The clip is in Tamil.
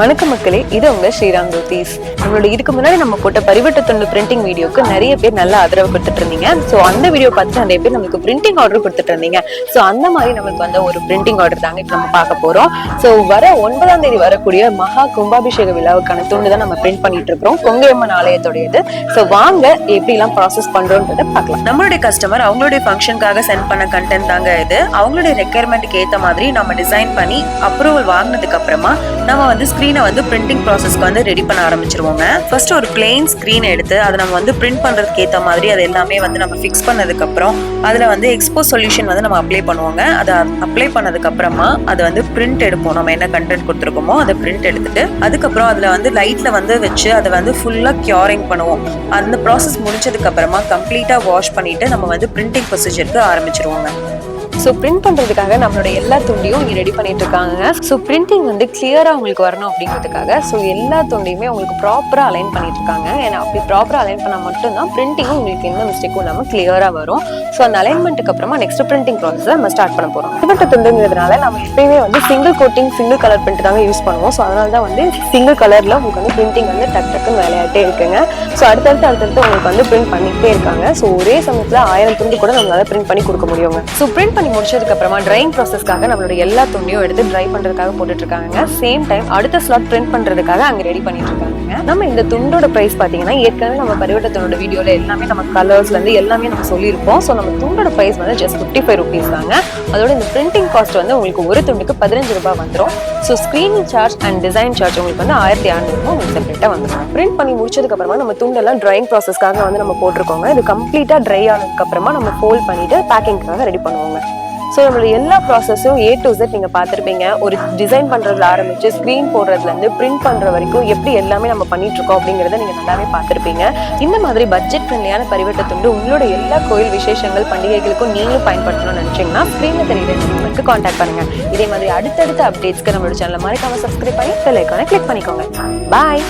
வணக்கம் மக்களே, இது உங்க ஸ்ரீராம் ஜோதிஸ். நம்மளோட இதுக்கு முன்னாடி நம்ம போட்ட பரிவட்ட துண்டு பிரிண்டிங் வீடியோக்கு நிறைய பேர் நல்ல ஆதரவு கொடுத்துட்டு இருந்தீங்க. ஸோ அந்த வீடியோ பார்த்து நிறைய பேர் நமக்கு பிரிண்டிங் ஆர்டர் கொடுத்துட்டு இருந்தீங்க. ஸோ அந்த மாதிரி நமக்கு வந்த ஒரு பிரிண்டிங் ஆர்டர் தாங்க இப்போ நம்ம பார்க்க போறோம். ஸோ வர 9ஆம் தேதி வரக்கூடிய மகா கும்பாபிஷேக விழாவுக்கான துண்டு தான் நம்ம பிரிண்ட் பண்ணிட்டு இருக்கிறோம். கொங்கையம்மன் ஆலயத்துடையது. ஸோ வாங்க எப்படி எல்லாம் ப்ராசஸ் பண்றோம்ன்றத பார்க்கலாம். நம்மளுடைய கஸ்டமர் அவங்களுடைய ஃபங்க்ஷனுக்காக சென்ட் பண்ண கண்டென்ட் தாங்க இது. அவங்களுடைய ரெக்யர்மெண்ட்டுக்கு ஏற்ற மாதிரி நம்ம டிசைன் பண்ணி அப்ரூவல் வாங்கினதுக்கு அப்புறமா நம்ம வந்து ஸ்கிரீனை வந்து பிரிண்டிங் ப்ராசஸ்க்கு வந்து ரெடி பண்ண ஆரம்பிச்சிருவோங்க. ஃபர்ஸ்ட் ஒரு பிளெயின் ஸ்கிரீன் எடுத்து அதை நம்ம வந்து பிரிண்ட் பண்றதுக்கு ஏற்ற மாதிரி அது எல்லாமே வந்து நம்ம ஃபிக்ஸ் பண்ணதுக்கு அப்புறம் அதுல வந்து எக்ஸ்போஸ் சொல்யூஷன் வந்து நம்ம அப்ளை பண்ணுவோங்க. அதை அப்ளை பண்ணதுக்கு அப்புறமா அதை வந்து பிரிண்ட் எடுப்போம். நம்ம என்ன கண்டென்ட் கொடுத்துருக்கோமோ அதை பிரிண்ட் எடுத்துட்டு அதுக்கப்புறம் அதுல வந்து லைட்ல வந்து வச்சு அதை வந்து ஃபுல்லா கியூரிங் பண்ணுவோம். அந்த ப்ராசஸ் முடிச்சதுக்கு அப்புறமா கம்ப்ளீட்டா வாஷ் பண்ணிட்டு நம்ம வந்து பிரிண்டிங் ப்ரொசீஜருக்கு ஆரம்பிச்சிருவோங்க. ஸோ பிரிண்ட் பண்ணுறதுக்காக நம்மளோட எல்லா துண்டியும் இங்கே ரெடி பண்ணிட்டு இருக்காங்க. ஸோ பிரிண்டிங் வந்து கிளியராக உங்களுக்கு வரணும் அப்படிங்கிறதுக்காக ஸோ எல்லா துண்டியுமே உங்களுக்கு ப்ராப்பராக அலைன் பண்ணிட்டு இருக்காங்க. ஏன்னா அப்படி ப்ராப்பராக அலைன் பண்ணால் மட்டும்தான் பிரிண்டிங்கும் உங்களுக்கு எந்த மிஸ்டேக்கும் இல்லாமல் கிளியராக வரும். ஸோ அந்த அலைன்மெண்ட்டுக்கு அப்புறமா நெக்ஸ்ட் பிரிண்டிங் ப்ராசஸை நம்ம ஸ்டார்ட் பண்ண போகிறோம். பரிவட்ட துண்டுங்கிறதுனால நம்ம எப்பயுமே வந்து single coating single colour print தாங்க யூஸ் பண்ணுவோம். ஸோ அதனால தான் வந்து சிங்கிள் கலரில் உங்களுக்கு வந்து பிரிண்டிங் வந்து டக்குன்னு வேலையாகிட்டே இருக்குங்க. ஸோ அடுத்தடுத்து உங்களுக்கு வந்து பிரிண்ட் பண்ணிக்கிட்டே இருக்காங்க. ஸோ ஒரே சமயத்தில் 1000 துண்டு கூட நம்மளால பிரிண்ட் பண்ணி கொடுக்க முடியுங்க. ஸோ பிரிண்ட் பண்ணி முடிச்சதுக்கு அப்புறமா ட்ரையிங் ப்ராசஸ்க்காக நம்மளோட எல்லா துண்டியும் எடுத்து ட்ரை பண்றதுக்காக போட்டுட்டு இருக்காங்க. சேம் டைம் அடுத்த ஸ்லாட் பிரிண்ட் பண்றதுக்காக அங்க ரெடி பண்ணிட்டு இருக்காங்க. நம்ம இந்த துண்டோட பிரைஸ் பாத்தீங்கன்னா ஏற்கனவே நம்ம பரிவட்ட துண்டோட வீடியோல எல்லாமே நம்ம கலர்ஸ்ல இருந்து எல்லாமே நம்ம சொல்லியிருப்போம். ஸோ நம்ம துண்டோட பிரைஸ் வந்து ஜஸ்ட் 55 rupees தாங்க. அதோட இந்த பிரிண்டிங் காஸ்ட் வந்து உங்களுக்கு ஒரு துண்டுக்கு 15 ரூபாய் வந்துடும். So screening charge and design charge உங்களுக்கு வந்து 1600 உங்களுக்கு செப்பரேட்டா வந்துடும். பிரிண்ட் பண்ணி முடிச்சதுக்கு அப்புறமா நம்ம துண்டெல்லாம் ட்ரையிங் ப்ராசஸ்க்காக வந்து நம்ம போட்டிருக்கோங்க. இது கம்ப்ளீட்டா ட்ரை ஆனதுக்கு அப்புறமா நம்ம ஃபோல்ட் பண்ணிட்டு பேக்கிங்காக ரெடி பண்ணுவோங்க. ஸோ நம்மளோட எல்லா ப்ராசஸும் A to Z நீங்கள் பார்த்துருப்பீங்க. ஒரு டிசைன் பண்ணுறதுல ஆரம்பிச்சு ஸ்க்ரீன் போடுறதுலேருந்து பிரிண்ட் பண்ணுற வரைக்கும் எப்படி எல்லாமே நம்ம பண்ணிட்டு இருக்கோம் அப்படிங்கிறத நீங்கள் நல்லாவே பார்த்துருப்பீங்க. இந்த மாதிரி பட்ஜெட் ஃப்ரெண்ட்லியான பரிவட்ட துண்டு உங்களோட எல்லா கோயில் விசேஷங்கள் பண்டிகைகளுக்கும் நீங்களும் பயன்படுத்தணும்னு நினச்சிங்கன்னா ஸ்க்ரீனில் தெரியுற நம்பருக்கு கான்டாக்ட் பண்ணுங்க. இதே மாதிரி அடுத்தடுத்த அப்டேட்ஸ்க்கு நம்மளோட சேனலை மறக்காம சப்ஸ்கிரைப் பண்ணி பெல் ஐகானை கிளிக் பண்ணிக்கோங்க. பாய்.